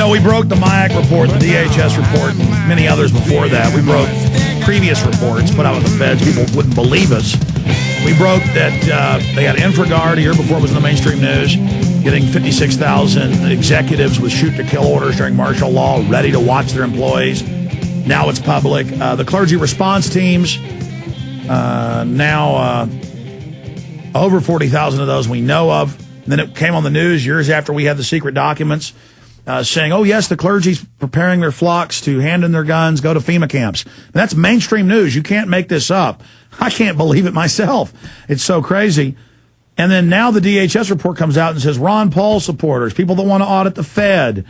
we broke the MIAC report, the DHS report, and many others before that. We broke previous reports put out with the feds. People wouldn't believe us. We broke that they had InfraGard a year before it was in the mainstream news, getting 56,000 executives with shoot-to-kill orders during martial law, ready to watch their employees. Now it's public. The clergy response teams, now over 40,000 of those we know of. And then it came on the news years after we had the secret documents saying, oh, yes, the clergy's preparing their flocks to hand in their guns, go to FEMA camps. And that's mainstream news. You can't make this up. I can't believe it myself. It's so crazy. And then now the DHS report comes out and says Ron Paul supporters, people that want to audit the Fed.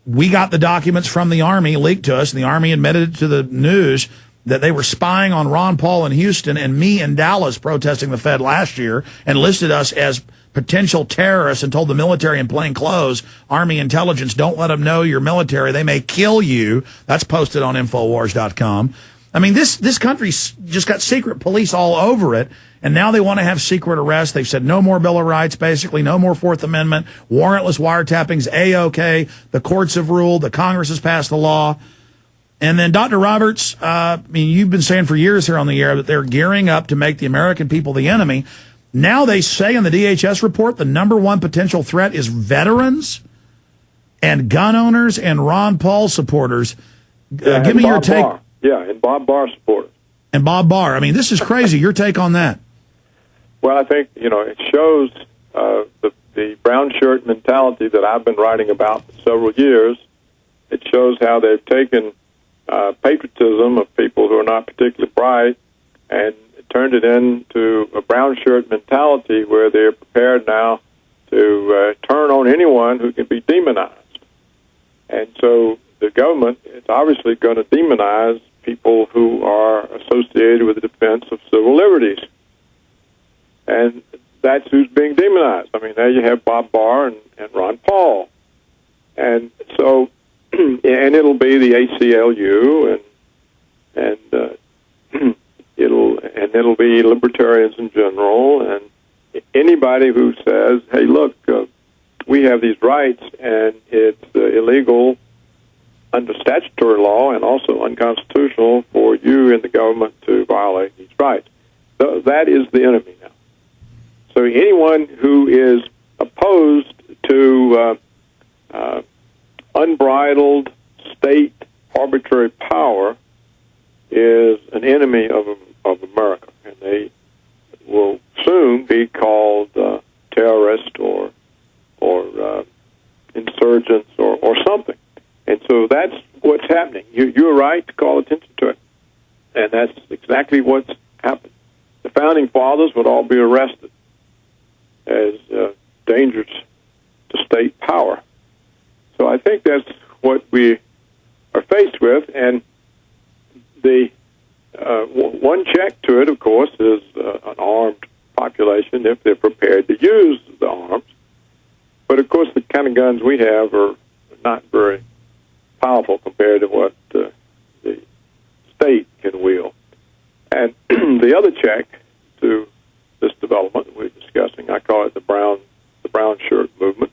We got the documents from the Army leaked to us, and the Army admitted to the news that they were spying on Ron Paul in Houston and me in Dallas protesting the Fed last year and listed us as potential terrorists and told the military in plain clothes, Army intelligence, don't let them know you're military. They may kill you. That's posted on Infowars.com. I mean, this country's just got secret police all over it, and now they want to have secret arrests. They've said no more Bill of Rights, basically, no more Fourth Amendment, warrantless wiretappings, A-OK. The courts have ruled. The Congress has passed the law. And then, Dr. Roberts, I mean, you've been saying for years here on the air that they're gearing up to make the American people the enemy. Now they say in the DHS report the number one potential threat is veterans and gun owners and Ron Paul supporters. Give me your take. Barr. Yeah, and Bob Barr supporters. And Bob Barr. I mean, this is crazy. Your take on that? Well, I think, it shows the brown shirt mentality that I've been writing about for several years. It shows how they've taken patriotism of people who are not particularly bright and turned it into a brown shirt mentality where they're prepared now to turn on anyone who can be demonized. And so the government is obviously going to demonize people who are associated with the defense of civil liberties. And that's who's being demonized. I mean, there you have Bob Barr and Ron Paul. And so, and it'll be the ACLU and it'll be libertarians in general, and anybody who says, hey, look, we have these rights, and it's illegal under statutory law and also unconstitutional for you in the government to violate these rights. So that is the enemy now. So anyone who is opposed to unbridled state arbitrary power is an enemy of America, and they will soon be called terrorists or insurgents or something. And so that's what's happening. You're right to call attention to it, and that's exactly what's happened. The Founding Fathers would all be arrested as dangers to state power. So I think that's what we are faced with, and the one check to it, of course, is an armed population if they're prepared to use the arms. But, of course, the kind of guns we have are not very powerful compared to what the state can wield. And the other check to this development we're discussing, I call it the brown shirt movement,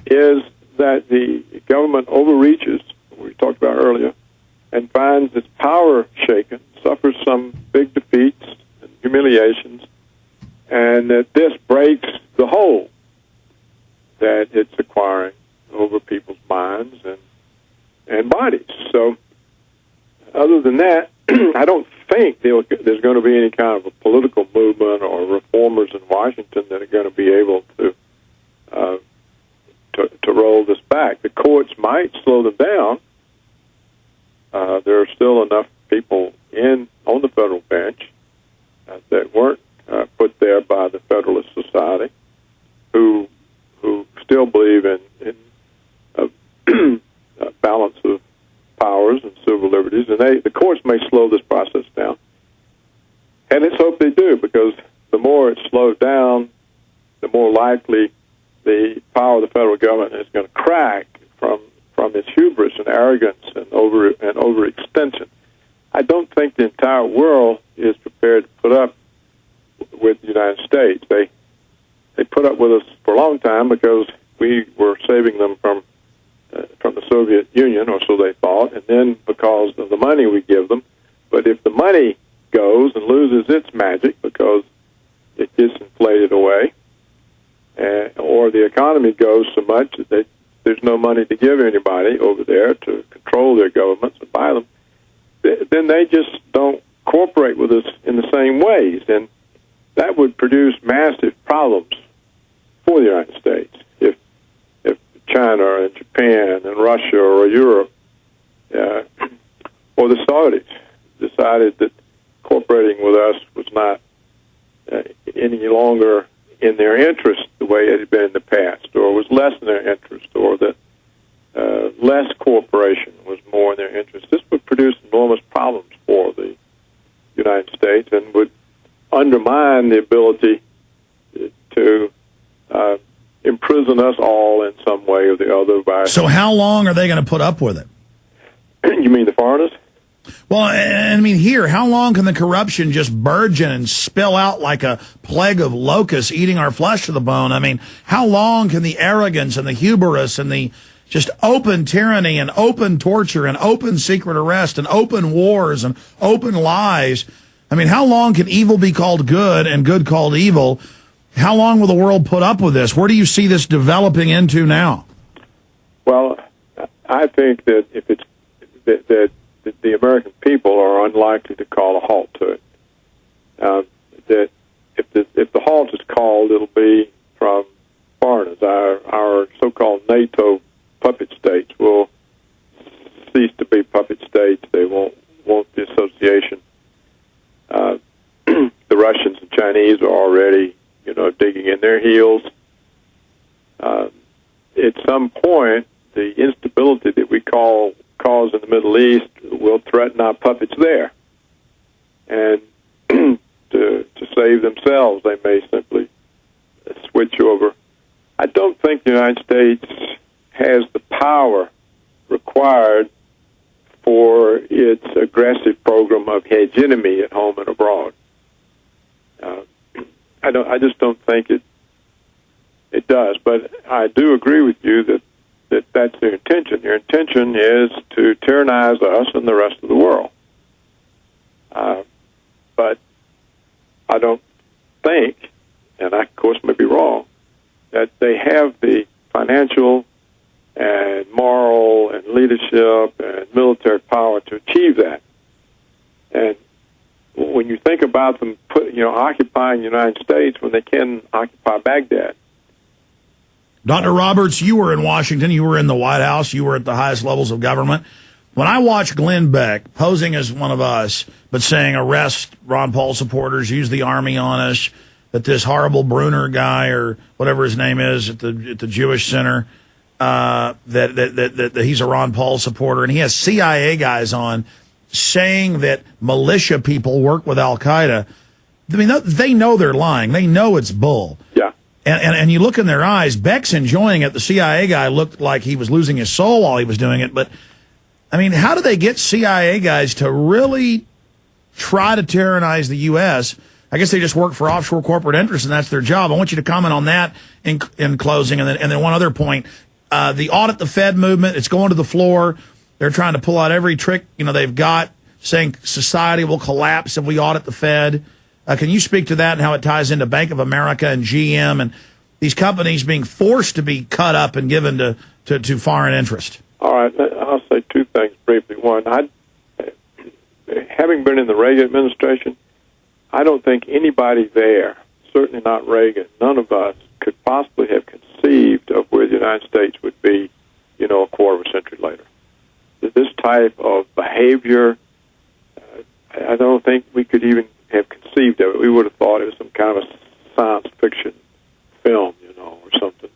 is that the government overreaches, we talked about earlier, and finds its power shaken, suffers some big defeats and humiliations, and that this breaks the hold that it's acquiring over people's minds and bodies. So other than that, I don't think there's going to be any kind of a political movement or reformers in Washington that are going to be able to roll this back. The courts might slow them down. There are still enough people on the federal bench that weren't put there by the Federalist Society who still believe in balance of powers and civil liberties, and the courts may slow this process down. And let's hope they do, because the more it's slowed down, the more likely the power of the federal government is going to crack from its hubris and arrogance and overextension. I don't think the entire world is prepared to put up with the United States. They put up with us for a long time because we were saving them from from the Soviet Union, or so they thought, and then because of the money we give them. But if the money goes and loses its magic because it gets inflated away, or the economy goes so much that there's no money to give anybody over there to control their governments and buy them, then they just don't cooperate with us in the same ways. And that would produce massive problems for the United States if China and Japan and Russia or Europe or the Saudis decided that cooperating with us was not any longer in their interest the way it had been in the past, or was less in their interest, or that less cooperation was more in their interest. This would produce enormous problems for the United States and would undermine the ability to imprison us all in some way or the other. So how long are they going to put up with it? You mean the foreigners? Well, I mean, here, how long can the corruption just burgeon and spill out like a plague of locusts eating our flesh to the bone? I mean, how long can the arrogance and the hubris and the just open tyranny and open torture and open secret arrest and open wars and open lies? I mean, how long can evil be called good and good called evil? How long will the world put up with this? Where do you see this developing into now? Well, I think that if it's that the American people are unlikely to call a halt to it. That if the halt is called, it'll be from foreigners. Our so-called NATO puppet states will cease to be puppet states. They won't want the association. The Russians and Chinese are already, digging in their heels. At some point, the instability that we cause in the Middle East will threaten our puppets there. And to save themselves, they may simply switch over. I don't think the United States has the power required for its aggressive program of hegemony at home and abroad. I just don't think it does. But I do agree with you that that's their intention. Their intention is to tyrannize us and the rest of the world. But I don't think, and I, of course, may be wrong, that they have the financial and moral and leadership and military power to achieve that. And when you think about them occupying the United States when they can occupy Baghdad. Dr. Roberts, you were in Washington, you were in the White House, you were at the highest levels of government. When I watch Glenn Beck posing as one of us, but saying arrest Ron Paul supporters, use the army on us, that this horrible Bruner guy or whatever his name is at the Jewish Center, that he's a Ron Paul supporter, and he has CIA guys on saying that militia people work with Al-Qaeda. I mean, they know they're lying. They know it's bull. Yeah. And you look in their eyes, Beck's enjoying it. The CIA guy looked like he was losing his soul while he was doing it. But, I mean, how do they get CIA guys to really try to tyrannize the U.S.? I guess they just work for offshore corporate interests, and that's their job. I want you to comment on that in closing. And then one other point. The audit the Fed movement, it's going to the floor. They're trying to pull out every trick they've got, saying society will collapse if we audit the Fed. Can you speak to that and how it ties into Bank of America and GM and these companies being forced to be cut up and given to foreign interest? All right. I'll say two things briefly. One, having been in the Reagan administration, I don't think anybody there, certainly not Reagan, none of us, could possibly have conceived of where the United States would be, a quarter of a century later. This type of behavior, I don't think we could even have conceived of it. We would have thought it was some kind of a science fiction film, or something.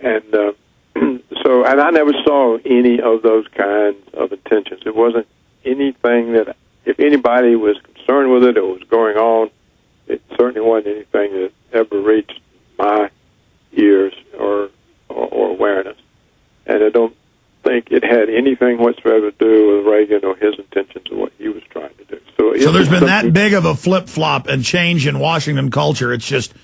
And and I never saw any of those kinds of intentions. It wasn't anything that, if anybody was concerned with it or was going on, it certainly wasn't anything that ever reached my ears or awareness. And I don't think it had anything whatsoever to do with Reagan or his intentions or what he was trying to do. So there's been that big of a flip-flop and change in Washington culture. It's just